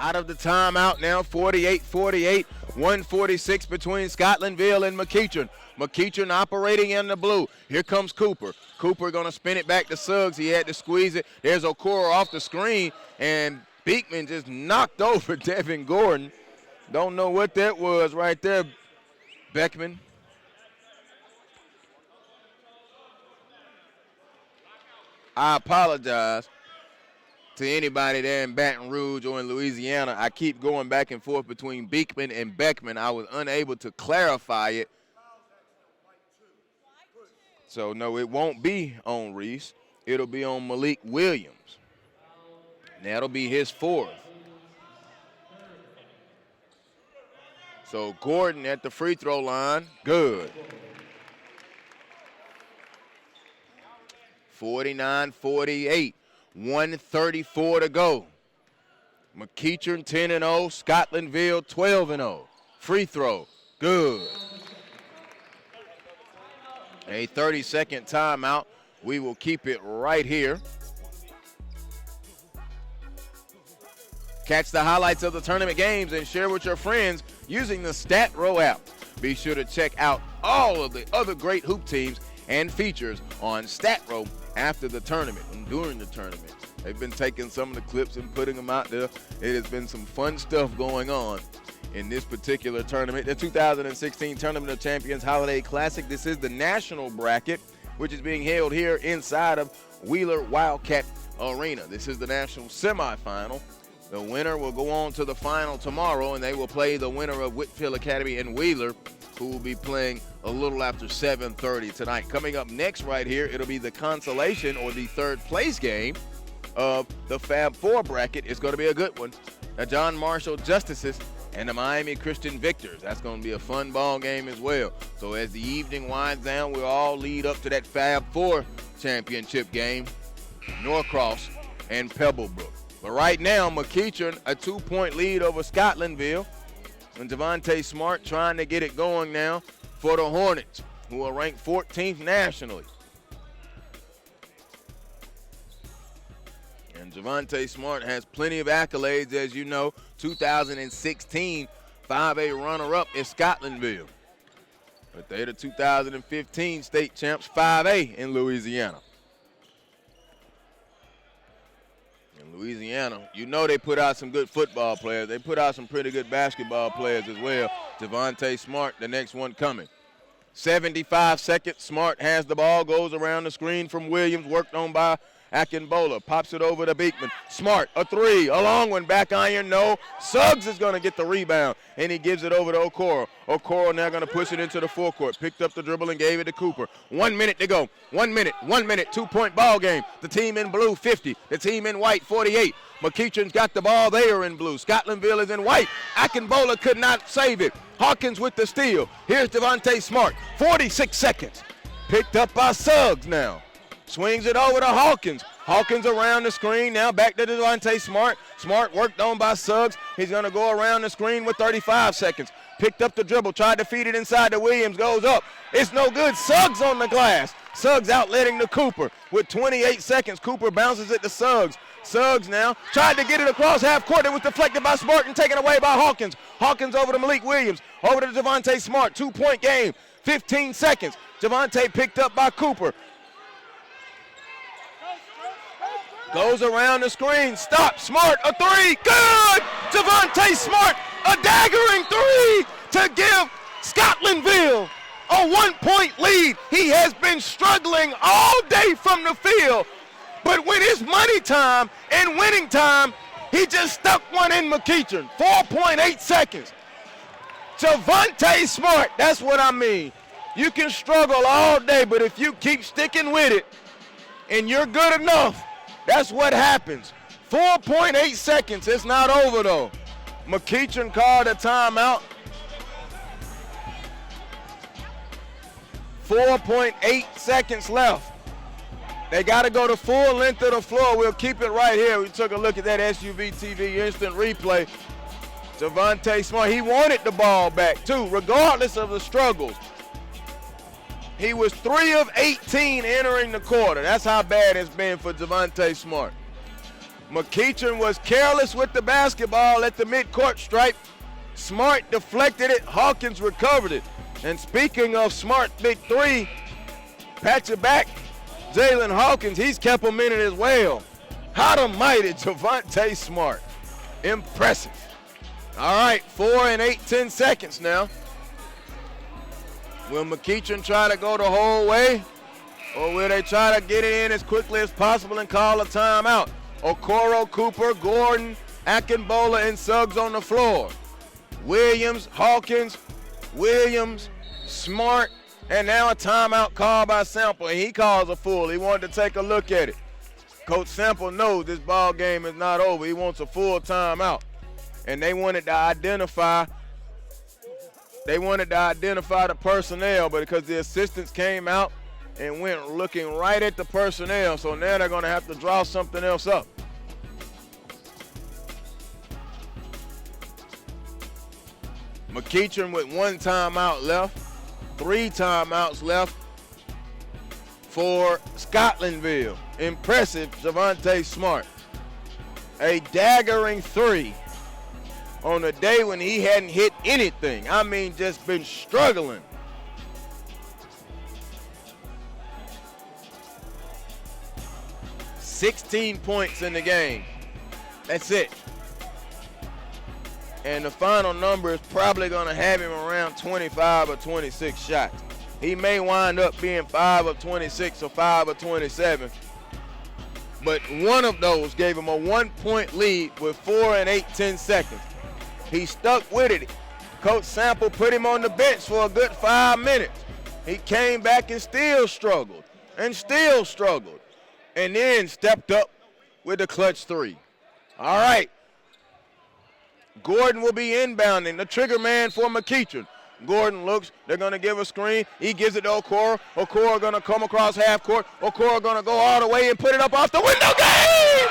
Out of the timeout now, 48-48, 1:46 between Scotlandville and McEachern. McEachern operating in the blue. Here comes Cooper. Cooper gonna spin it back to Suggs. He had to squeeze it. There's Okora off the screen, and Beekman just knocked over Devin Gordon. Don't know what that was right there, Beckman. I apologize to anybody there in Baton Rouge or in Louisiana. I keep going back and forth between Beekman and Beckman. I was unable to clarify it. So, no, it won't be on Reese. It'll be on Malik Williams. That'll be his fourth. So, Gordon at the free throw line, good. 49-48. 1:34 to go. McEachern 10-0, Scotlandville 12-0. Free throw, good. A 30-second timeout. We will keep it right here. Catch the highlights of the tournament games and share with your friends using the StatRow app. Be sure to check out all of the other great hoop teams and features on StatRow after the tournament and during the tournament. They've been taking some of the clips and putting them out there. It has been some fun stuff going on in this particular tournament. The 2016 Tournament of Champions Holiday Classic. This is the national bracket, which is being held here inside of Wheeler Wildcat Arena. This is the national semifinal. The winner will go on to the final tomorrow, and they will play the winner of Whitfield Academy and Wheeler, who will be playing a little after 7:30 tonight. Coming up next right here, it'll be the consolation or the third place game of the Fab Four bracket. It's going to be a good one. The John Marshall Justices and the Miami Christian Victors. That's going to be a fun ball game as well. So as the evening winds down, we'll all lead up to that Fab Four championship game, Norcross and Pebblebrook. But right now, McEachern, a 2-point lead over Scotlandville. And Javonte Smart trying to get it going now for the Hornets, who are ranked 14th nationally. And Javonte Smart has plenty of accolades, as you know. 2016 5A runner-up is Scotlandville. But they're the 2015 state champs 5A in Louisiana. Louisiana, you know they put out some good football players. They put out some pretty good basketball players as well. Javonte Smart, the next one coming. 75 seconds. Smart has the ball, goes around the screen from Williams, worked on by Akinbola, pops it over to Beekman. Smart, a three, a long one, back iron, no. Suggs is going to get the rebound, and he gives it over to Okoro. Okoro now going to push it into the forecourt. Picked up the dribble and gave it to Cooper. 1 minute to go. 1 minute, 2-point ball game. The team in blue, 50. The team in white, 48. McEachern's got the ball. They are in blue. Scotlandville is in white. Akinbola could not save it. Hawkins with the steal. Here's Devontae Smart. 46 seconds. Picked up by Suggs now. Swings it over to Hawkins. Hawkins around the screen. Now back to Devontae Smart. Smart worked on by Suggs. He's going to go around the screen with 35 seconds. Picked up the dribble. Tried to feed it inside to Williams. Goes up. It's no good. Suggs on the glass. Suggs outletting to Cooper with 28 seconds. Cooper bounces it to Suggs. Suggs now tried to get it across half court. It was deflected by Smart and taken away by Hawkins. Hawkins over to Malik Williams. Over to Devontae Smart. 2-point game. 15 seconds. Devontae picked up by Cooper. Goes around the screen. Stop. Smart. A three. Good. Devontae Smart. A daggering three to give Scotlandville a 1-point lead. He has been struggling all day from the field. But when it's money time and winning time, he just stuck one in McEachern. 4.8 seconds. Devontae Smart. That's what I mean. You can struggle all day, but if you keep sticking with it and you're good enough, that's what happens. 4.8 seconds. It's not over, though. McEachern called a timeout. 4.8 seconds left. They got to go the full length of the floor. We'll keep it right here. We took a look at that SUVtv instant replay. Devontae Smart, he wanted the ball back, too, regardless of the struggles. He was 3 of 18 entering the quarter. That's how bad it's been for Devontae Smart. McEachern was careless with the basketball at the midcourt stripe. Smart deflected it. Hawkins recovered it. And speaking of Smart big three, patch it back. Jalen Hawkins, he's kept him in it as well. How the mighty Devontae Smart. Impressive. All right, 4 and 8 seconds now. Will McEachern try to go the whole way, or will they try to get it in as quickly as possible and call a timeout? Okoro, Cooper, Gordon, Akinbola, and Suggs on the floor. Williams, Hawkins, Williams, Smart, and now a timeout called by Sample. And he calls a full. He wanted to take a look at it. Coach Sample knows this ball game is not over. He wants a full timeout. And they wanted to identify the personnel, but because the assistants came out and went looking right at the personnel, so now they're going to have to draw something else up. McEachern with 1 timeout left, 3 timeouts left for Scotlandville. Impressive, Devontae Smart. A daggering 3 on a day when he hadn't hit anything. I mean, just been struggling. $16 points in the game. That's it. And the final number is probably going to have him around 25 or 26 shots. He may wind up being 5 of 26 or 5 of 27. But one of those gave him a 1-point lead with 4 and 8 seconds. He stuck with it. Coach Sample put him on the bench for a good 5 minutes. He came back and still struggled, and then stepped up with the clutch 3. All right. Gordon will be inbounding, the trigger man for McEachern. Gordon looks, they're going to give a screen. He gives it to Okoro. Okoro going to come across half court. Okoro going to go all the way and put it up off the window. Game!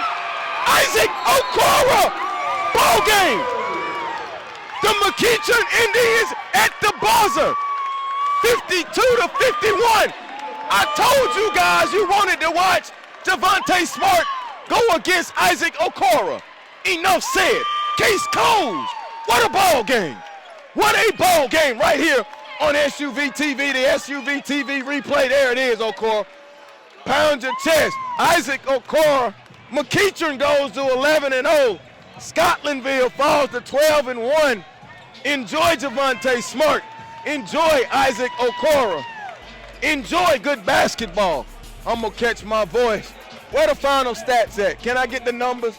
Isaac Okoro! Ball game! The McEachern Indians at the buzzer, 52-51. I told you guys you wanted to watch Devontae Smart go against Isaac Okoro. Enough said. Case closed. What a ball game. What a ball game right here on SUVtv. The SUVtv replay. There it is, Okoro. Pound your chest. Isaac Okoro. McEachern goes to 11-0. Scotlandville falls to 12-1. Enjoy Devontae Smart. Enjoy Isaac Okoro. Enjoy good basketball. I'm going to catch my voice. Where the final stats at? Can I get the numbers?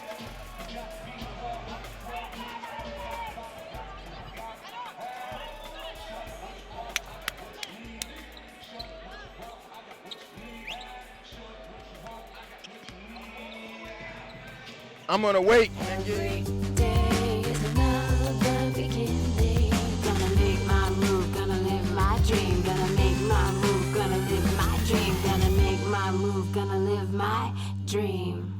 I'm going to wait. Every day is another beginning. Gonna make my move, gonna live my dream. Gonna make my move, gonna live my dream. Gonna make my move, gonna live my dream.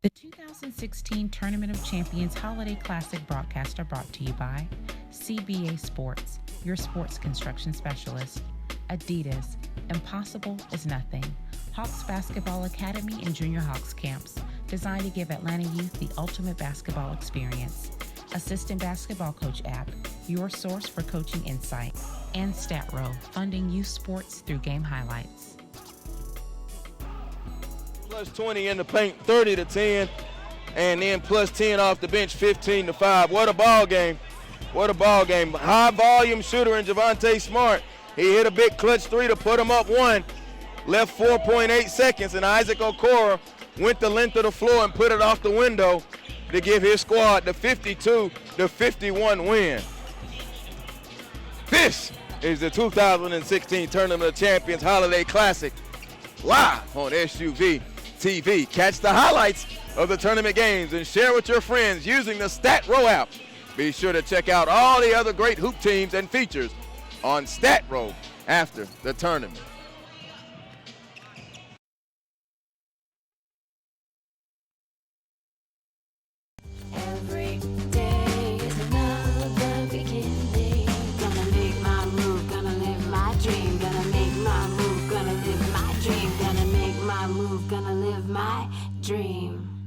The 2016 Tournament of Champions Holiday Classic broadcast are brought to you by CBA Sports, your sports construction specialist, Adidas, Impossible is Nothing, Hawks Basketball Academy and Junior Hawks Camps, designed to give Atlanta youth the ultimate basketball experience. Assistant Basketball Coach app, your source for coaching insight. And StatRow, funding youth sports through game highlights. Plus 20 in the paint, 30-10, and then plus 10 off the bench, 15-5. What a ball game. What a ball game. High volume shooter in Javonte Smart. He hit a big clutch three to put him up one. Left 4.8 seconds, and Isaac Okoro went the length of the floor and put it off the window to give his squad the 52-51 win. This is the 2016 Tournament of Champions Holiday Classic, live on SUVtv. Catch the highlights of the tournament games and share with your friends using the StatRow app. Be sure to check out all the other great hoop teams and features on StatRow after the tournament. Every day is another beginning. Gonna make my move, gonna live my dream. Gonna make my move, gonna live my dream. Gonna make my move, gonna live my dream.